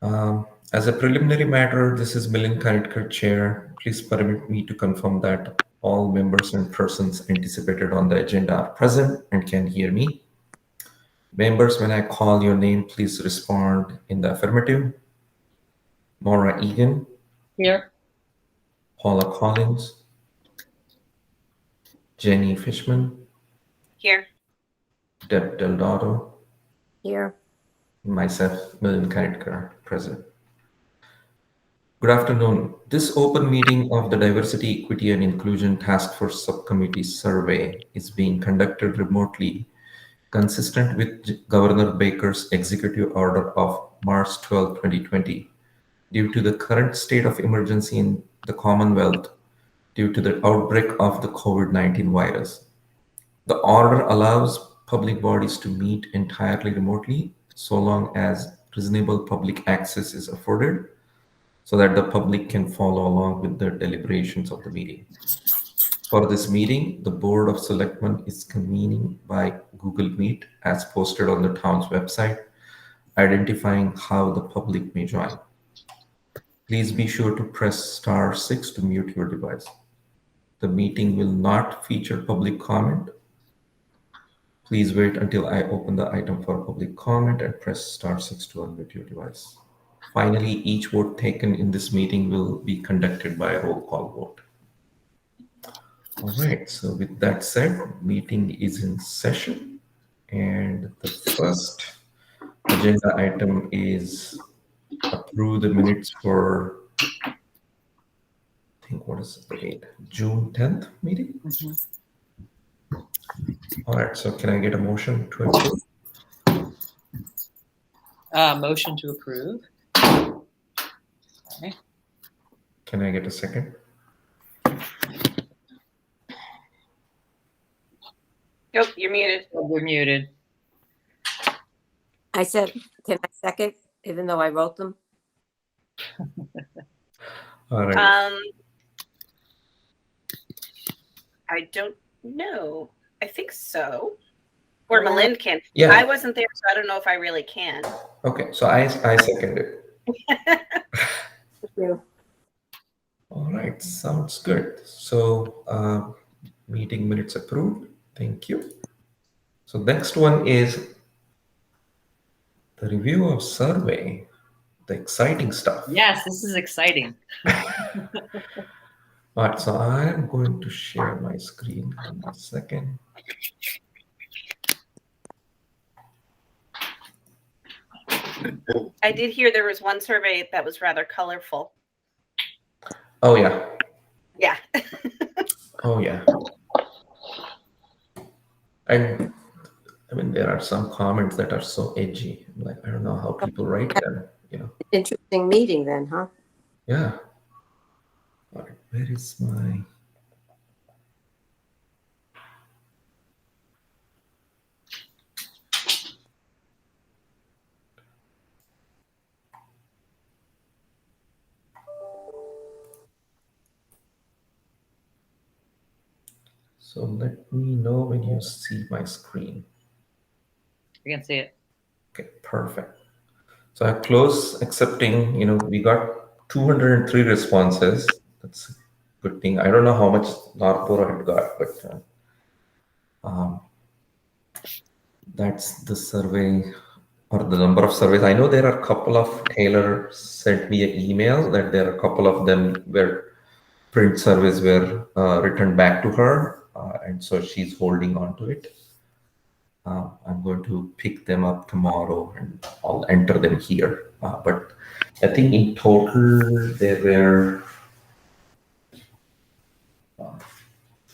As a preliminary matter, this is Milind Kanetkar, Chair. Please permit me to confirm that all members and persons anticipated on the agenda are present and can hear me. Members, when I call your name, please respond in the affirmative. Maura Egan, Here. Paula Collins, Jenny Fishman, Here. Deb Delgado, Here. myself, Milind Kanetkar, present. Good afternoon. This open meeting of the Diversity, Equity and Inclusion Task Force Subcommittee survey is being conducted remotely, consistent with Governor Baker's executive order of March 12, 2020, due to the current state of emergency in the Commonwealth due to the outbreak of the COVID-19 virus. The order allows public bodies to meet entirely remotely so long as reasonable public access is afforded, so that the public can follow along with the deliberations of the meeting. For this meeting, the Board of Selectmen is convening by Google Meet as posted on the town's website, identifying how the public may join. Please be sure to press *6 to mute your device. The meeting will not feature public comment. Please wait until I open the item for public comment and press *6 to unmute your device. Finally, each vote taken in this meeting will be conducted by a roll call vote. All right, so with that said, meeting is in session. And the first agenda item is approve the minutes for, I think, what is the date? June 10th meeting? All right, so can I get a motion to approve? Motion to approve. Okay. Can I get a second? Nope, you're muted. We're muted. I said, can I second, even though I wrote them? All right. I don't know. I think so. Or Well, Milind can. Yeah. I wasn't there, so I don't know if I really can. Okay, so I second it. Thank you. All right, sounds good. So meeting minutes approved. Thank you. So next one is the review of survey, the exciting stuff. Yes, this is exciting. All right, so I'm going to share my screen in a second. I did hear there was one survey that was rather colorful. Oh yeah. Yeah. Oh yeah. And I mean, there are some comments that are so edgy. Like, I don't know how people write them, you know. Interesting meeting then, huh? Yeah. All right, where is my... So let me know when you see my screen. You can see it. Okay, perfect. So I close accepting, you know, we got 203 responses. That's a good thing. I don't know how much Narpura had got, but that's the survey or the number of surveys. I know there are a couple of, Taylor sent me an email that there are a couple of them where print surveys were returned back to her, and so she's holding on to it. I'm going to pick them up tomorrow and I'll enter them here. But I think in total there were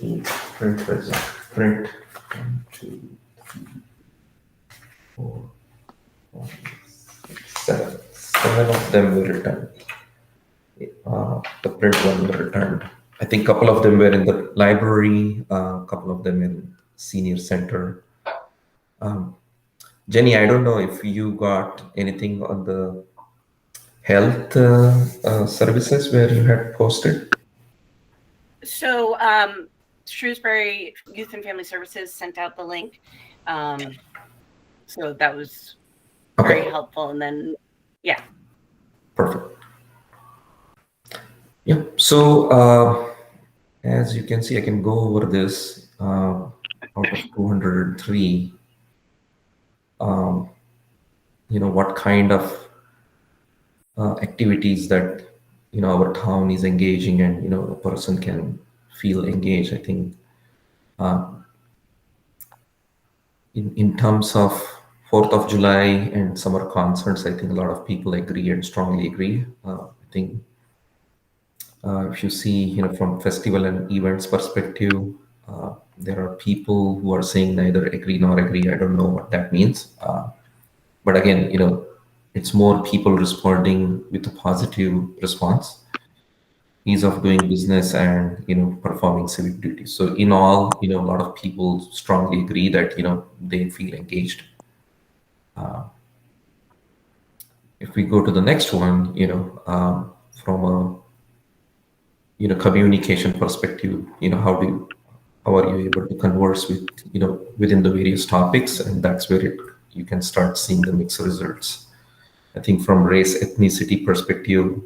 print 1, 2, 3, 4, 5, 6, 7. 7 of them were returned. The print one were returned. I think a couple of them were in the library, a couple of them in senior center. Jenny, I don't know if you got anything on the health services where you had posted. So Shrewsbury Youth and Family Services sent out the link. So that was very helpful. And then, yeah. So, as you can see, I can go over this out of 203. What kind of activities that our town is engaging, and a person can feel engaged. I think in terms of 4th of July and summer concerts, I think a lot of people agree and strongly agree. I think if you see, from festival and events perspective, there are people who are saying neither agree nor agree. I don't know what that means. But again, it's more people responding with a positive response, ease of doing business, and performing civic duties. So in all, a lot of people strongly agree that they feel engaged. If we go to the next one, from a communication perspective, how are you able to converse with within the various topics, and that's where you can start seeing the mixed results. I think from race ethnicity perspective,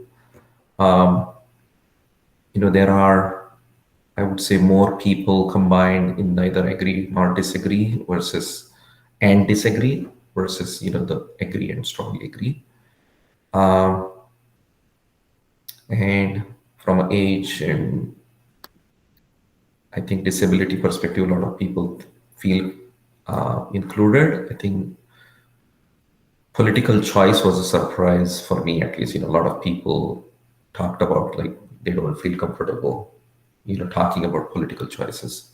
there are, I would say, more people combined in neither agree nor disagree versus and disagree versus the agree and strongly agree. And from age and I think disability perspective, a lot of people feel included. I think political choice was a surprise for me, at least. A lot of people talked about like they don't feel comfortable, talking about political choices.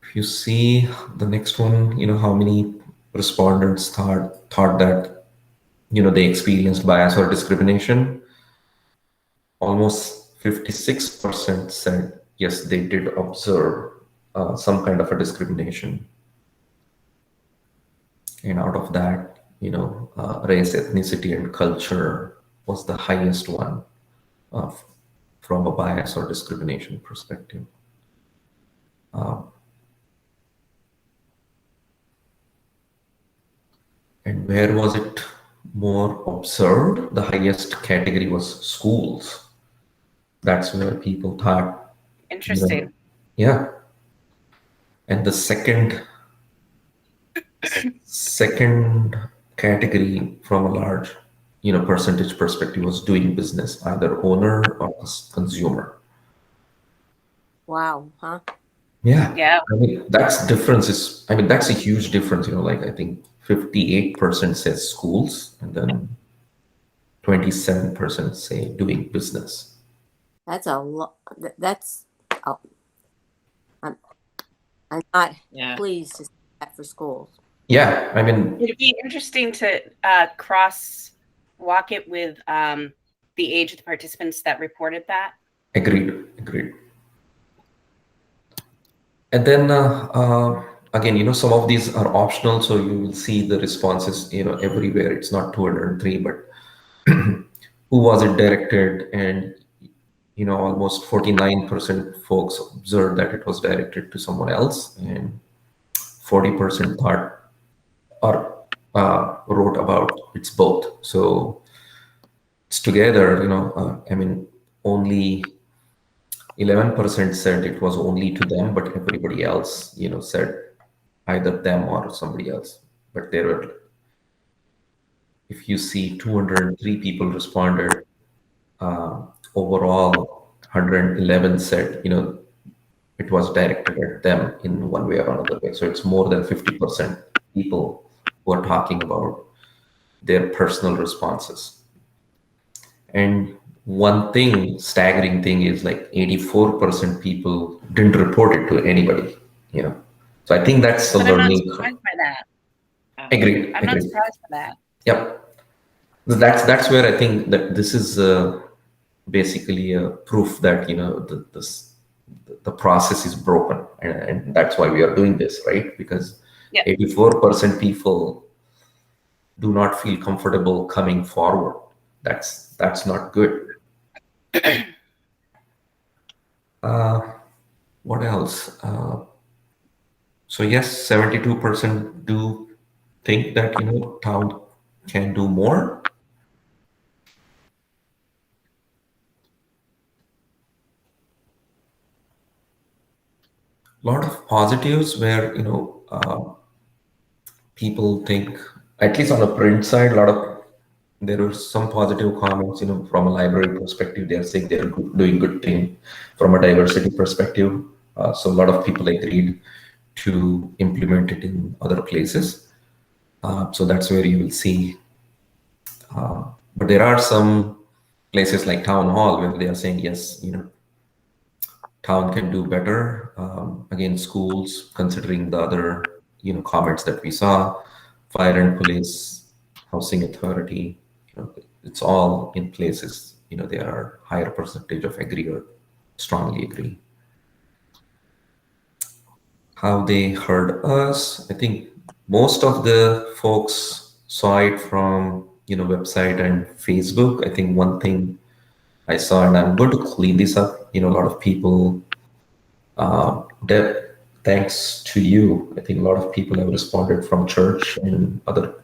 If you see the next one, how many respondents thought that they experienced bias or discrimination. Almost 56% said yes, they did observe some kind of a discrimination. And out of that, race, ethnicity, and culture was the highest one from a bias or discrimination perspective. And where was it more observed? The highest category was schools. That's where people thought. Interesting. Yeah. And the second category from a large, percentage perspective was doing business, either owner or consumer. Wow, huh? Yeah. Yeah. I mean, that's a huge difference, like I think 58% says schools, and then 27% say doing business. That's a lot. That's. Oh, I'm not Yeah. pleased to see that for schools. Yeah, I mean, It'd be interesting to cross walk it with the age of the participants that reported that. agreed. And then again, some of these are optional, so you will see the responses, everywhere. It's not 203, but who was it directed? And almost 49% folks observed that it was directed to someone else, and 40% thought or wrote about it's both. So it's together. I mean, only 11% said it was only to them, but everybody else, said either them or somebody else. But there were, if you see, 203 people responded. Overall, 111 said, it was directed at them in one way or another way. So it's more than 50% people who are talking about their personal responses. And one thing, staggering thing, is like 84% people didn't report it to anybody, So I think that's the But I'm not learning. surprised by that. Agreed. I'm not surprised by that. Yep. That's where I think that this is basically a proof that the process is broken, and that's why we are doing this, right? Because 84% people do not feel comfortable coming forward. That's not good. What else? So yes, 72% do think that town can do more. lot of positives where, people think, at least on the print side, there were some positive comments, from a library perspective. They're saying they're doing good thing from a diversity perspective. So a lot of people agreed to implement it in other places. So that's where you will see. But there are some places like town hall where they are saying, yes, town can do better. Again, schools, considering the other, comments that we saw, fire and police, housing authority, it's all in places, there are higher percentage of agree or strongly agree. How they heard us, I think most of the folks saw it from, website and Facebook. I think one thing I saw, and I'm going to clean this up, a lot of people, Deb, thanks to you, I think a lot of people have responded from church and other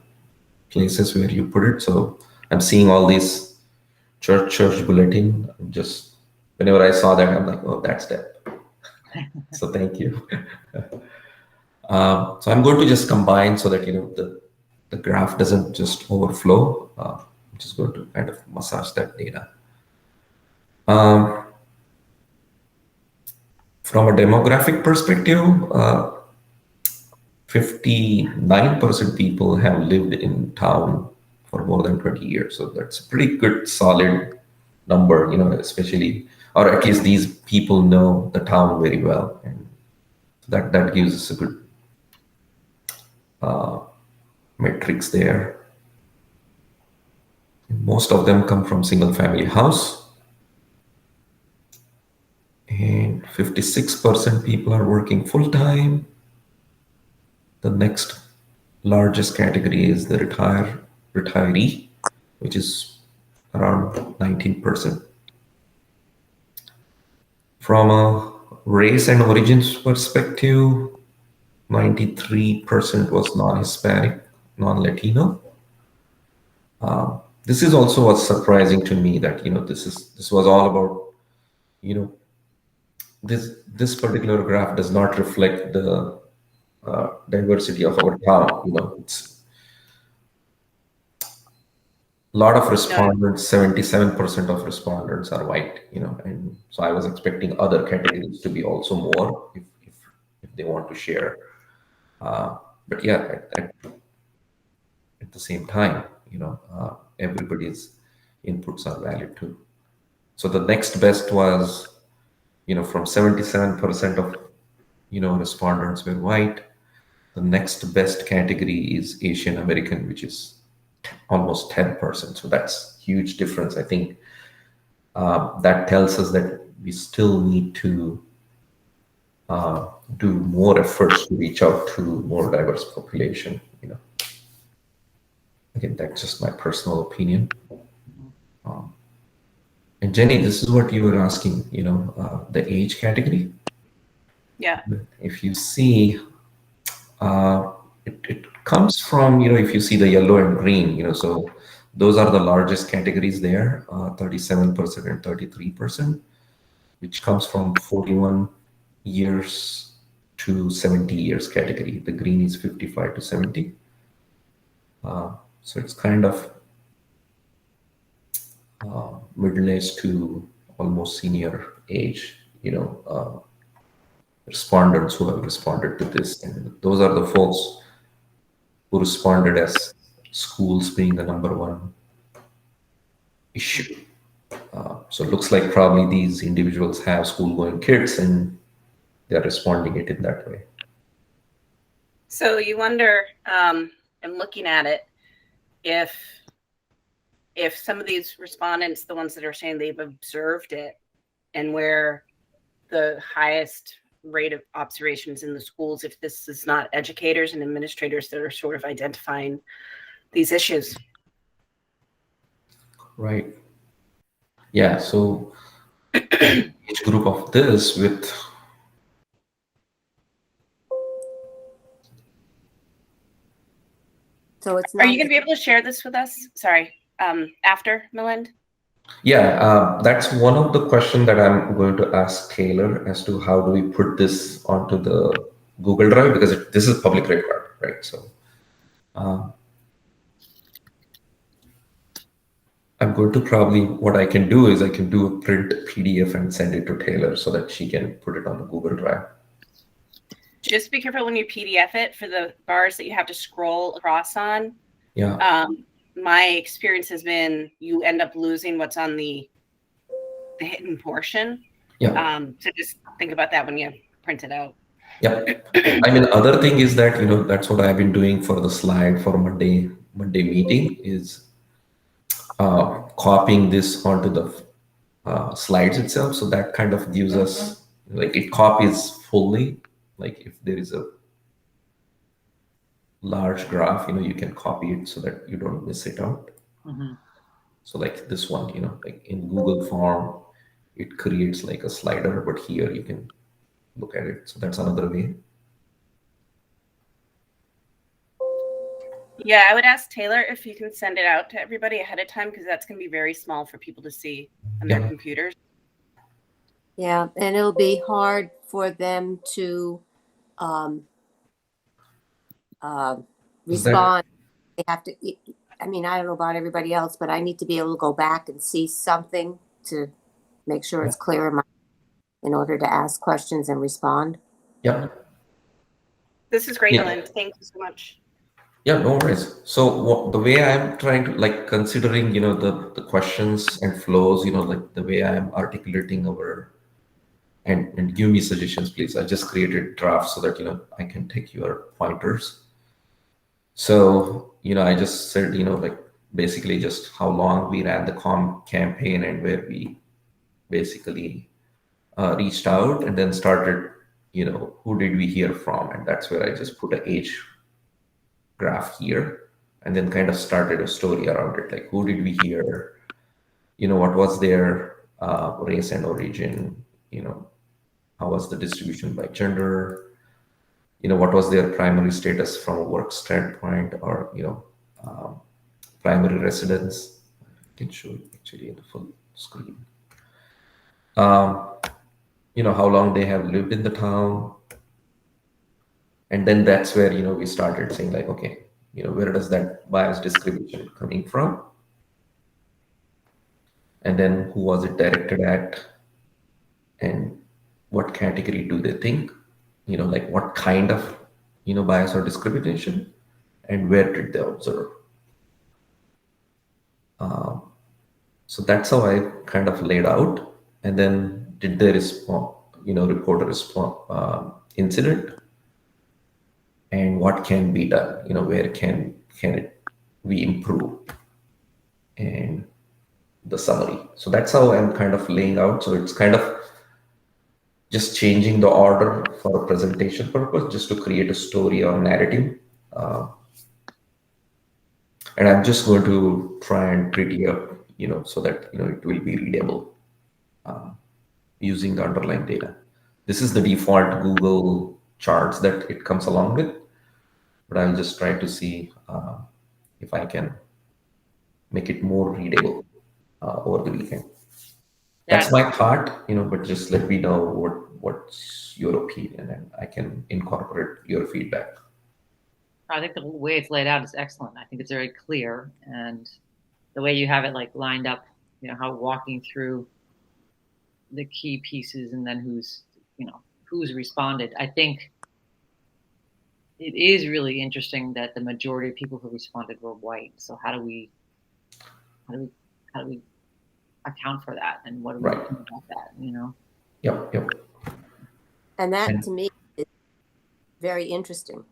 places where you put it. So I'm seeing all these church bulletin. Just whenever I saw that, I'm like, oh, that's Deb. So thank you. So I'm going to just combine so that the graph doesn't just overflow. I'm just going to kind of massage that data. From a demographic perspective, 59% people have lived in town for more than 20 years. So that's a pretty good, solid number, especially, or at least these people know the town very well. And that gives us a good metrics there. Most of them come from single family house. And 56% people are working full time. The next largest category is the retiree, which is around 19%. From a race and origins perspective, 93% was non-Hispanic, non-Latino. This is also what's surprising to me, that this was all about this particular graph does not reflect the diversity of our town. It's a lot of respondents, 77% of respondents are white, and so I was expecting other categories to be also more if they want to share. But yeah, at the same time, everybody's inputs are valid too. So the next best was, from 77% of, respondents were white. The next best category is Asian American, which is almost 10%. So that's huge difference. I think that tells us that we still need to do more efforts to reach out to more diverse population. Again, that's just my personal opinion. And Jenny, this is what you were asking, the age category. Yeah. If you see, it comes from, if you see the yellow and green, so those are the largest categories there, 37% and 33%, which comes from 41 years to 70 years category. The green is 55 to 70. So it's kind of middle-aged to almost senior age, respondents who have responded to this. And those are the folks who responded as schools being the number one issue. So it looks like probably these individuals have school-going kids and they're responding it in that way. So you wonder, and looking at it, if some of these respondents, the ones that are saying they've observed it, and where the highest rate of observations in the schools, if this is not educators and administrators that are sort of identifying these issues. Right. Yeah, so each group of this with So it's Are not, you going to be able to share this with us? Sorry, after, Milind? Yeah, that's one of the question that I'm going to ask Taylor as to how do we put this onto the Google Drive, because this is public record, right? So I'm going to probably, what I can do is I can do a print PDF and send it to Taylor so that she can put it on the Google Drive. Just be careful when you PDF it for the bars that you have to scroll across on. Yeah, My experience has been you end up losing what's on the hidden portion. yeah, So just think about that when you print it out. yeah. I mean, other thing is that, that's what I've been doing for the slide for Monday meeting is copying this onto the slides itself. So that kind of gives us, like, it copies fully. Like if there is a large graph, you can copy it so that you don't miss it out. Mhm. So like this one, like in Google form, it creates like a slider, but here you can look at it. So that's another way. Yeah, I would ask Taylor if you can send it out to everybody ahead of time because that's going to be very small for people to see on their Yeah. computers. Yeah, and it'll be hard for them to um, Is that, respond. They have to. I mean, I don't know about everybody else, but I need to be able to go back and see something to make sure it's clear in order to ask questions and respond. yeah. This is great, Yeah. Lynn. Thank you so much. Yeah, no worries. So the way I'm trying to, like, considering, the questions and flows, like the way I'm articulating our, and give me suggestions, please. I just created drafts so that, I can take your pointers. So, I just said, like basically just how long we ran the campaign and where we basically reached out and then started, who did we hear from? And that's where I just put an age graph here and then kind of started a story around it. Like, who did we hear? What was their race and origin? How was the distribution by gender? What was their primary status from a work standpoint, or, primary residence. I can show you actually in the full screen. Um, how long they have lived in the town. And then that's where, we started saying like, okay, where does that bias distribution coming from? And then who was it directed at? And what category do they think? Like what kind of, bias or discrimination? And where did they observe? So that's how I kind of laid out. And then did they respond, report a incident, and what can be done? Where can we improve, and the summary. So that's how I'm kind of laying out. So it's kind of just changing the order for a presentation purpose, just to create a story or narrative. And I'm just going to try and pretty up, so that it will be readable using the underlying data. This is the default Google charts that it comes along with, but I'll just try to see if I can make it more readable over the weekend. That's my thought, but just let me know what's your opinion, and I can incorporate your feedback. I think the way it's laid out is excellent. I think it's very clear, and the way you have it like lined up, how walking through the key pieces and then who's responded. I think it is really interesting that the majority of people who responded were white. So how do we account for that, and what do we do about that? Yep. And that to me is very interesting.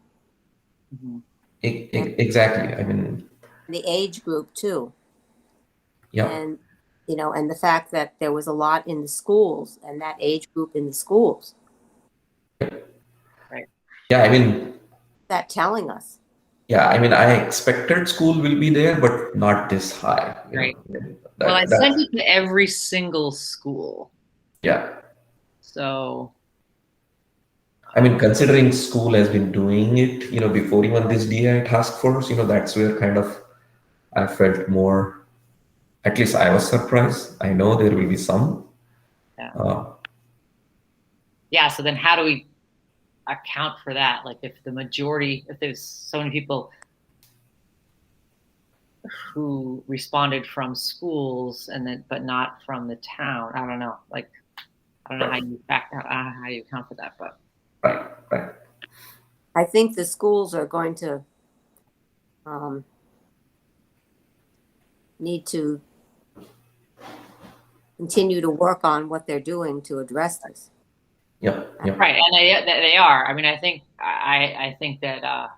Mm-hmm. Exactly. I mean, the age group too. Yeah. And and the fact that there was a lot in the schools and that age group in the schools. Right. Yeah, I mean, that telling us. Yeah, I mean, I expected school will be there, but not this high. Right. Well, I sent it to every single school. Yeah. So, I mean, considering school has been doing it, before even this DEI task force, that's where kind of I felt more at least I was surprised. I know there will be some. Yeah. Yeah. So then how do we account for that? Like if the majority, if there's so many people who responded from schools and then, but not from the town, I don't know. Like, I don't know how you how you account for that, but. Right. I think the schools are going to need to continue to work on what they're doing to address this. Yeah. Right, and they are. I mean, I think that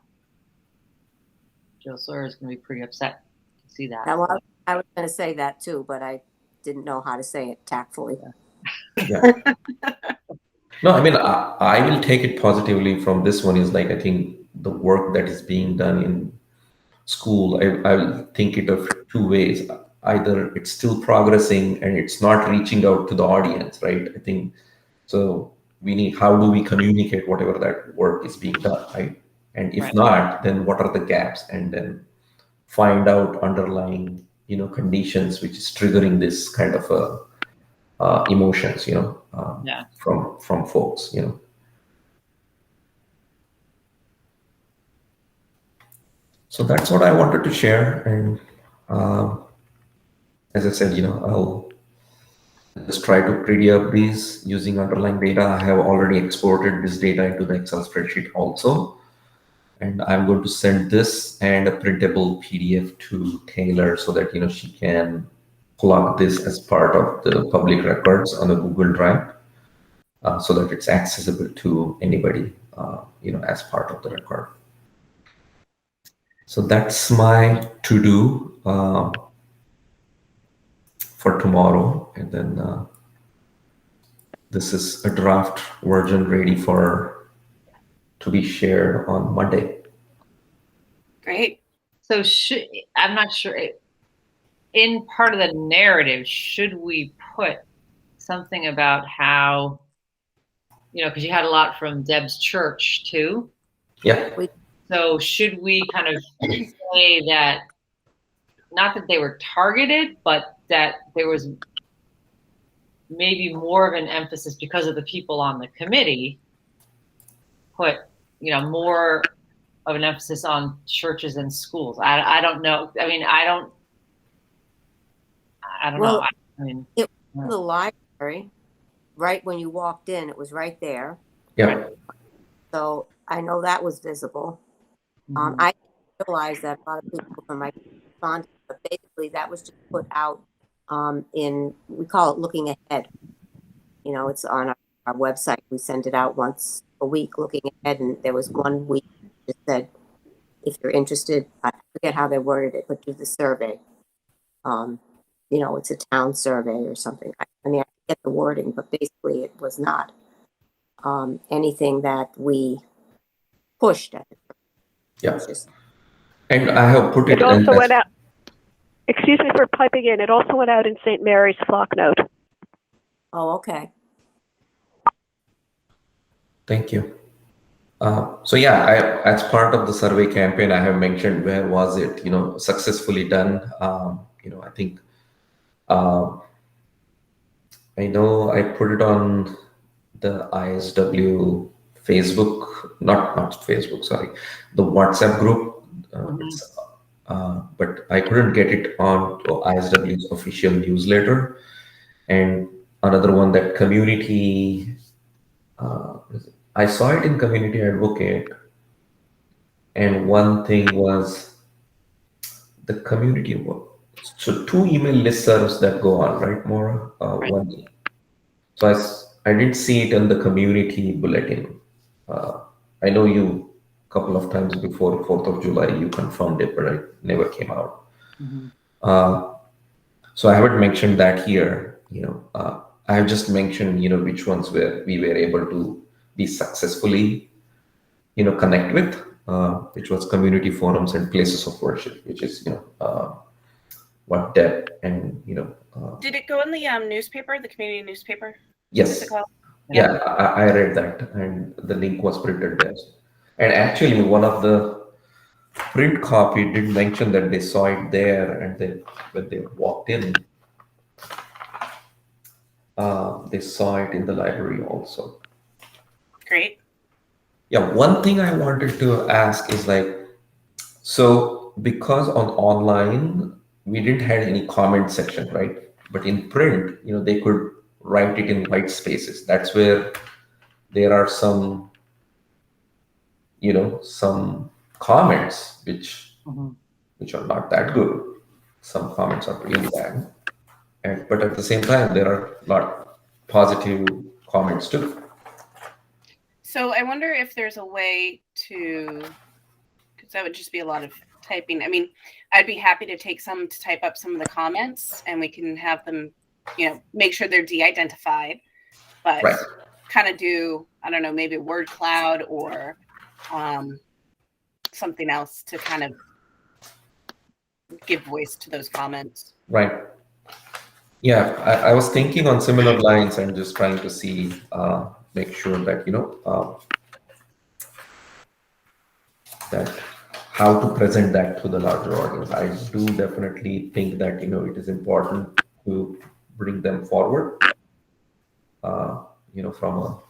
Jill Sawyer is going to be pretty upset to see that. Now, I was going to say that too, but I didn't know how to say it tactfully. Yeah. No, I mean, I will take it positively from this one is like, I think the work that is being done in school, I will think it of two ways. Either it's still progressing and it's not reaching out to the audience, right? I think, so we need, how do we communicate whatever that work is being done, right? And if not, then what are the gaps? And then find out underlying, conditions which is triggering this kind of emotions, from folks, So that's what I wanted to share. And as I said, I'll just try to pretty up these using underlying data. I have already exported this data into the Excel spreadsheet also. And I'm going to send this and a printable PDF to Taylor so that, she can plug this as part of the public records on the Google Drive so that it's accessible to anybody, as part of the record. So that's my to-do for tomorrow. And then this is a draft version ready to be shared on Monday. Great. So I'm not sure, in part of the narrative, should we put something about how, because you had a lot from Deb's church too. Yeah. So should we kind of say that, not that they were targeted, but that there was maybe more of an emphasis because of the people on the committee, put, more of an emphasis on churches and schools. I don't know. I mean, I don't know. I mean, it was the library, right when you walked in, it was right there. Yeah. So I know that was visible. I realized that a lot of people from my responded, but basically that was just put out we call it looking ahead. It's on our website. We send it out once a week, looking ahead. And there was one week that said, if you're interested, I forget how they worded it, but do the survey. It's a town survey or something. I mean, I get the wording, but basically it was not anything that we pushed at. Yeah. And I have put it. It also went out. Excuse me for piping in. It also went out in St. Mary's Flock Note. Oh, okay. Thank you. So yeah, as part of the survey campaign, I have mentioned where was it, successfully done. I think I know I put it on the ISW Facebook, not Facebook, sorry, the WhatsApp group. But I couldn't get it on to ISW's official newsletter. And another one, that community, I saw it in Community Advocate. And one thing was the community work. So 2 email listservs that go on, right, Maura? Right. One. So I didn't see it in the community bulletin. I know you a couple of times before 4th of July, you confirmed it, but it never came out. So I haven't mentioned that here. I have just mentioned, which ones we were able to be successfully, connect with, which was community forums and places of worship, which is, what Deb and, Did it go in the newspaper, the community newspaper? Yes. Yeah, I read that, and the link was printed there. And actually, one of the print copy did mention that they saw it there, and when they walked in, they saw it in the library also. Great. Yeah, one thing I wanted to ask is like, so because on online we didn't have any comment section, right? But in print, they could write it in white spaces. That's where there are some, some comments which are not that good. Some comments are really bad, but at the same time, there are a lot positive comments too. So I wonder if there's a way to, because that would just be a lot of typing. I mean, I'd be happy to take some to type up some of the comments, and we can have them, make sure they're de-identified, but Right. kind of do, I don't know, maybe a word cloud or something else to kind of give voice to those comments. Right. Yeah, I was thinking on similar lines and just trying to see, make sure that, that how to present that to the larger audience. I do definitely think that, it is important to bring them forward, from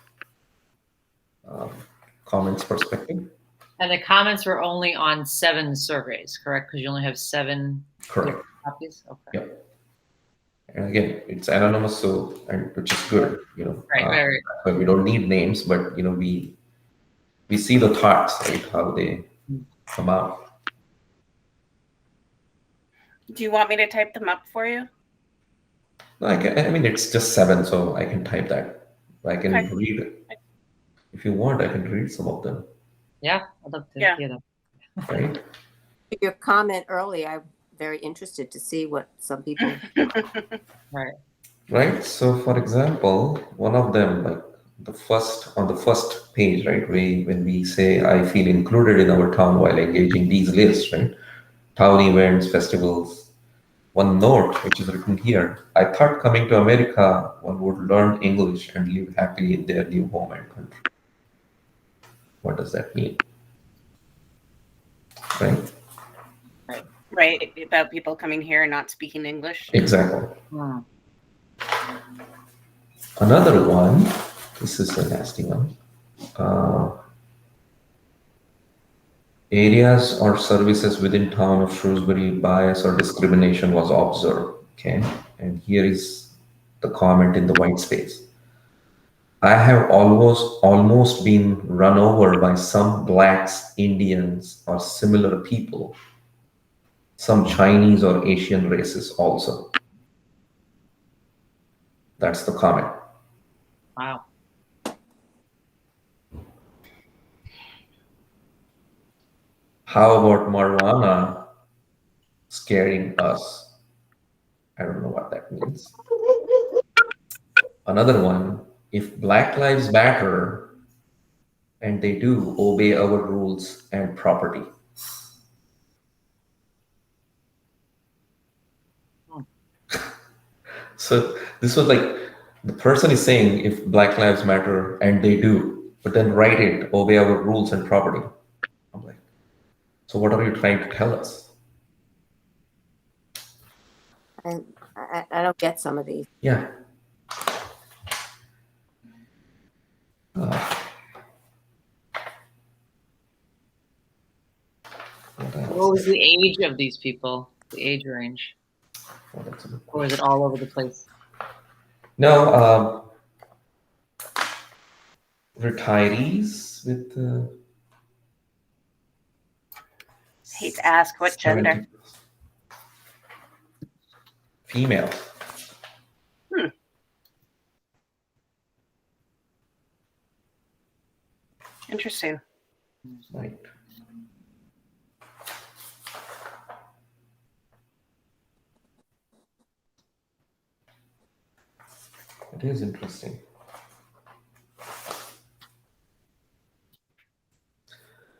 a comments perspective. And the comments were only on 7 surveys, correct? Because you only have 7 Correct. copies. Okay. Yeah. And again, it's anonymous, so, and which is good, Right. But we don't need names, but we see the thoughts, right? How they come out. Do you want me to type them up for you? No, I mean, it's just 7, so I can type that. I can Okay. read it. If you want, I can read some of them. Yeah, I'd love to Yeah. hear them. Right? Your comment earlier, I'm very interested to see what some people. Right. Right. So, for example, one of them, like on the first page, right, when we say, I feel included in our town while engaging these lists, right? Town events, festivals. One note, which is written here, I thought coming to America, one would learn English and live happily in their new home and country. What does that mean? Right? Right, about people coming here and not speaking English. Exactly. Hmm. Another one, this is a nasty one. Areas or services within town of Shrewsbury, bias or discrimination was observed. Okay, and here is the comment in the white space. I have almost been run over by some blacks, Indians, or similar people, some Chinese or Asian races also. That's the comment. Wow. How about marijuana scaring us? I don't know what that means. Another one, if Black Lives Matter, and they do obey our rules and property. So this was like, the person is saying if Black Lives Matter, and they do, but then write it, obey our rules and property. I'm like, so what are you trying to tell us? I don't get some of these. Yeah. What was the age of these people? The age range? Oh, that's a good Or is question. it all over the place? No, retirees with Hate to ask what gender. Female. Interesting. Right. It is interesting.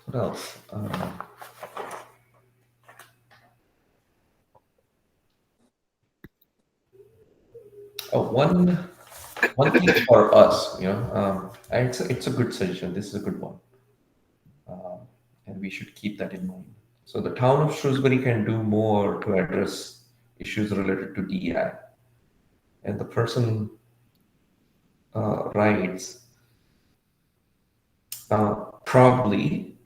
What else? One thing for us, and it's a good suggestion. This is a good one, and we should keep that in mind. So the town of Shrewsbury can do more to address issues related to DEI. And the person writes, probably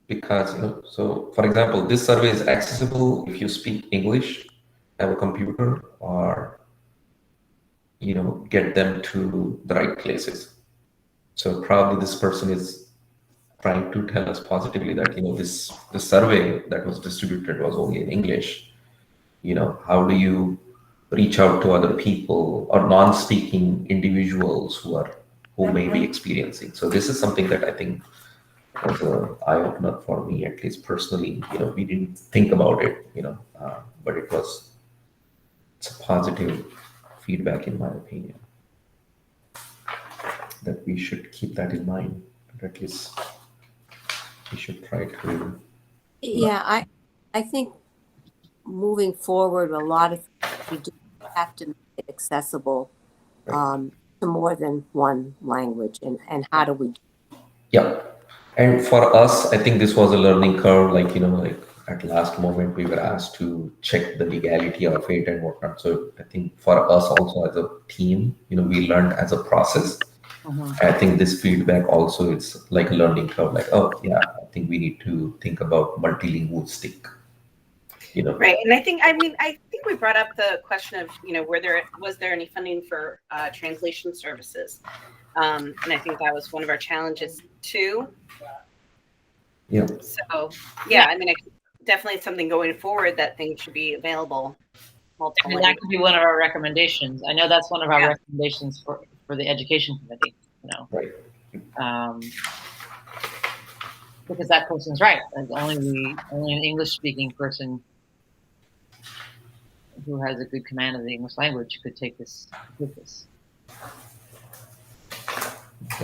because, so for example, this survey is accessible if you speak English, have a computer, or, get them to the right places. So probably this person is trying to tell us positively that, the survey that was distributed was only in English. How do you reach out to other people or non-speaking individuals who may be experiencing? So this is something that I think was an eye-opener for me, at least personally. We didn't think about it, but it's a positive feedback in my opinion, that we should keep that in mind. But at least we should try to. Yeah, I think moving forward, a lot of we do have to make it accessible to more than one language, and how do we do Yeah. And for us, I think this was a learning curve. Like at last moment, we were asked to check the legality of it and whatnot. So I think for us also as a team, we learned as a process. I think this feedback also is like a learning curve. Like, oh yeah, I think we need to think about multilingualistic. Right. And I think we brought up the question of, was there any funding for translation services? And I think that was one of our challenges too. Yeah. So yeah, definitely something going forward, that things should be available. That could be one of our recommendations. I know that's one of our recommendations for the education committee, Right. Because that person's right. Like only an English speaking person who has a good command of the English language could take this.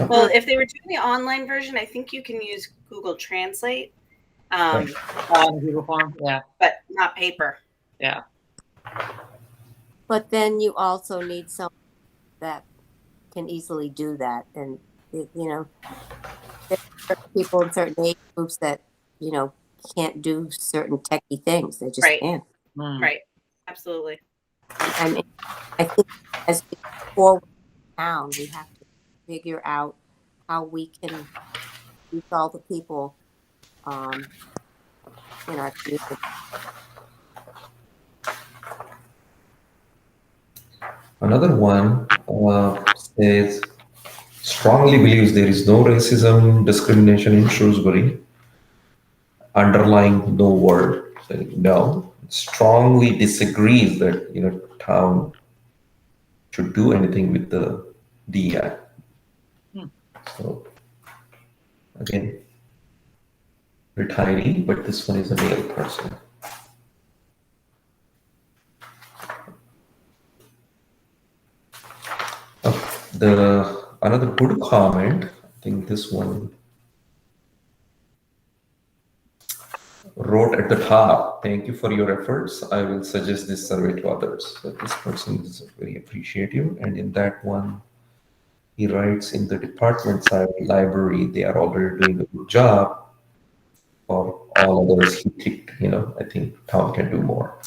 Well, if they were doing the online version, I think you can use Google Translate. Google form, yeah. But not paper. Yeah. But then you also need someone that can easily do that, and there are people in certain age groups that can't do certain techie things. They just can't. Right. Absolutely. I mean, I think as we go forward down, we have to figure out how we can reach all the people in our community. Another one says, strongly believes there is no racism, discrimination in Shrewsbury. Underlying no word. So, no. Strongly disagrees that town should do anything with the DEI. So again, retiree, but this one is a male person. Another good comment, I think this one wrote at the top, thank you for your efforts. I will suggest this survey to others. So this person is very appreciative. And in that one, he writes, in the department side library, they are already doing a good job. For all others, he ticked, I think town can do more.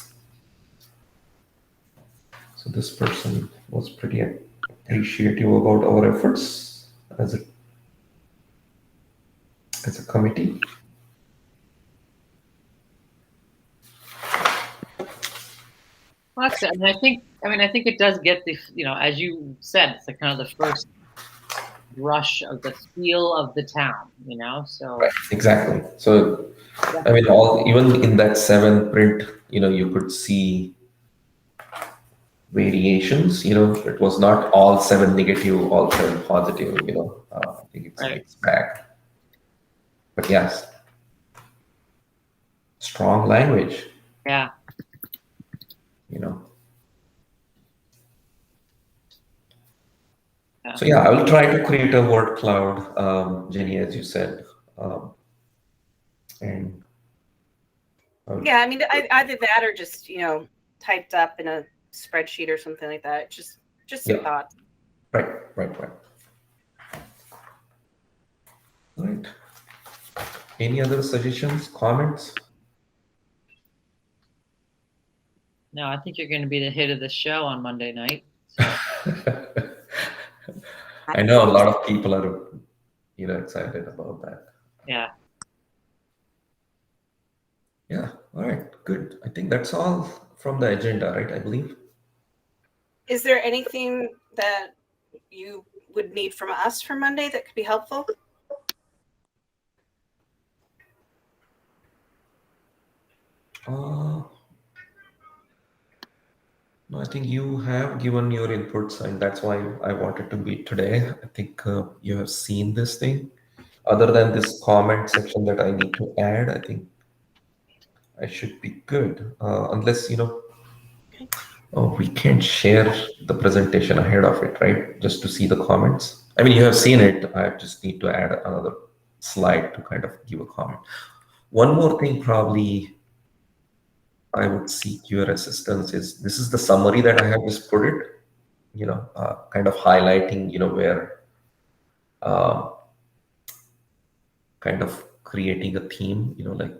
So this person was pretty appreciative about our efforts as a committee. Well, that's it. I think it does get the, as you said, it's like kind of the first rush of the feel of the town, so. Right, exactly. So, even in that 7 print, you could see variations, it was not all 7 negative, all 7 positive, I think it's a mixed bag. But yes, strong language. Yeah. So yeah, I will try to create a word cloud, Jenny, as you said. And either that or just typed up in a spreadsheet or something like that. Just some thoughts. Right. Right. Any other suggestions, comments? No, I think you're going to be the hit of the show on Monday night. So, I know a lot of people are, excited about that. yeah. Yeah. All right. Good. I think that's all from the agenda, right? I believe. Is there anything that you would need from us for Monday that could be helpful? No, I think you have given your inputs, and that's why I wanted to meet today. I think you have seen this thing. Other than this comment section that I need to add, I think I should be good. Unless, we can't share the presentation ahead of it, right? Just to see the comments. I mean, you have seen it. I just need to add another slide to kind of give a comment. One more thing, probably I would seek your assistance is this is the summary that I have just put it, kind of highlighting, where kind of creating a theme, like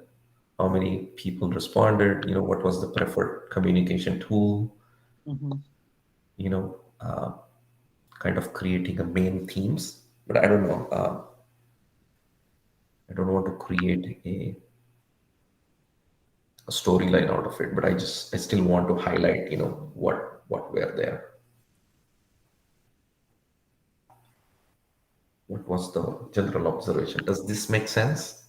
how many people responded, what was the preferred communication tool, Mm-hmm. Kind of creating a main themes. But I don't know. I don't want to create a storyline out of it, but I still want to highlight, what were there. What was the general observation? Does this make sense?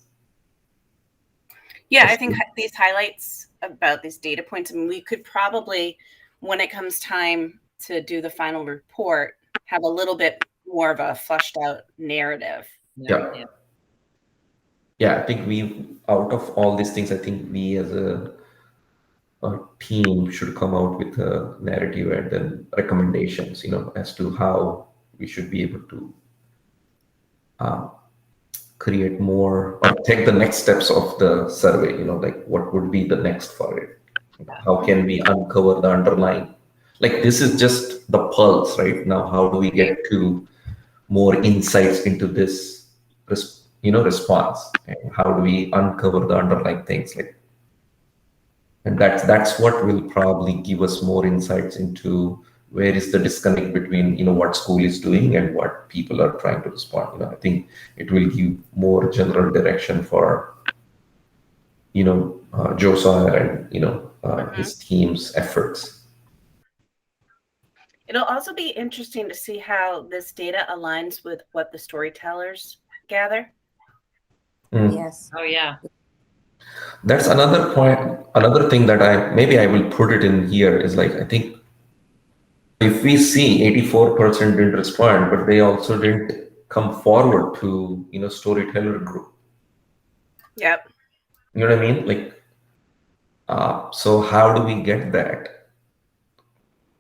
Yeah, I think these highlights about these data points, I mean, we could probably, when it comes time to do the final report, have a little bit more of a fleshed out narrative. Yeah. I think out of all these things, I think we as a team should come out with a narrative and then recommendations, as to how we should be able to create more or take the next steps of the survey, like what would be the next for it? How can we uncover the underlying? Like this is just the pulse right now. How do we get to more insights into this, response? And how do we uncover the underlying things? And that's what will probably give us more insights into where is the disconnect between what school is doing and what people are trying to respond. I think it will give more general direction for Joe Sawyer and his team's efforts. It'll also be interesting to see how this data aligns with what the storytellers gather. Yes. Oh, yeah. That's another point. Another thing that I will put it in here is like, I think if we see 84% didn't respond, but they also didn't come forward to, storyteller group. Yep. You know what I mean? Like, so how do we get that?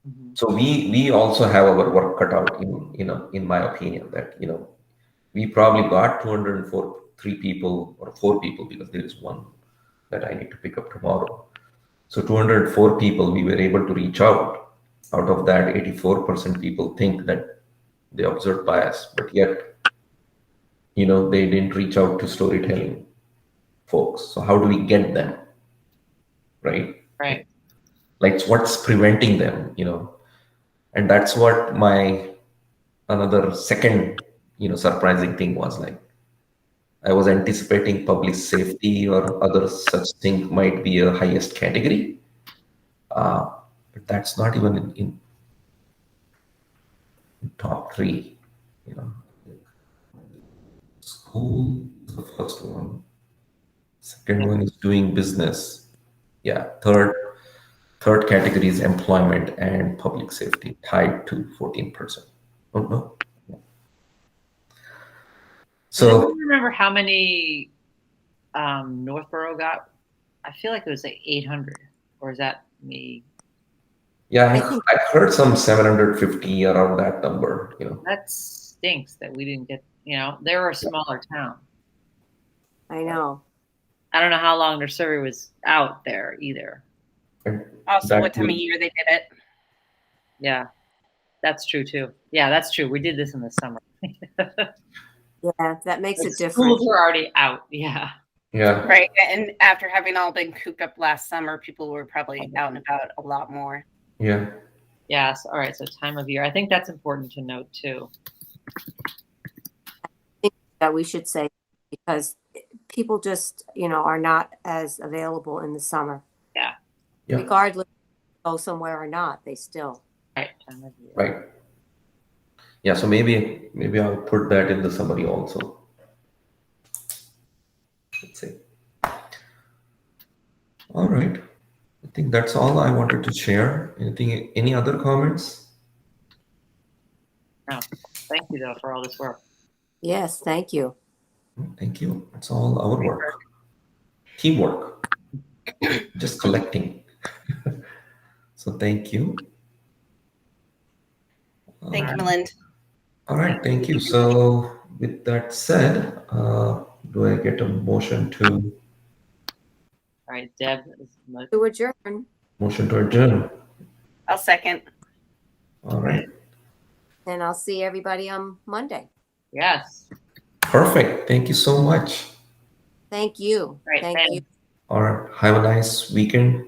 Mm-hmm. So we also have our work cut out in my opinion, that, we probably got 203 people or 4 people, because there is one that I need to pick up tomorrow. So 204 people we were able to reach out. Out of that, 84% people think that they observed bias, but yet, they didn't reach out to storytelling folks. So how do we get them? Right? Right. Like what's preventing them, And that's what my another second, surprising thing was. Like, I was anticipating public safety or other such thing might be a highest category. But that's not even in top 3, School is the first one. Second one is doing business. Yeah. Third category is employment and public safety, tied to 14%. Oh no. Yeah. So, So I don't remember how many Northborough got. I feel like it was like 800, or is that me? yeah, I heard some 750 around that number. That stinks that we didn't get. They were a smaller town. I know. I don't know how long their survey was out there either. Also, what time of year they did it. Yeah, that's true too. Yeah, that's true. We did this in the summer. Yeah, that makes it different. Schools were already out. Yeah. Yeah. Right. And after having all been cooped up last summer, people were probably out and about a lot more. Yeah. Yes. All right. So time of year. I think that's important to note too. That we should say, because people just, are not as available in the summer. Yeah. Yeah. Regardless if they go somewhere or not, they still. Right. Time of year. Right. Yeah. So maybe I'll put that in the summary also. Let's see. All right. I think that's all I wanted to share. Any other comments? No. Thank you though for all this work. Yes, thank you. Thank you. It's all our work. Teamwork. Just collecting. So thank you. Thank you, Melinda. All right. Thank you. So with that said, do I get a motion to All right. Deb is To adjourn, adjourn? I'll second. All right. and I'll see everybody on Monday. yes. Perfect. Thank you so much. Thank you. Right, Thank thanks. you. All right. Have a nice weekend.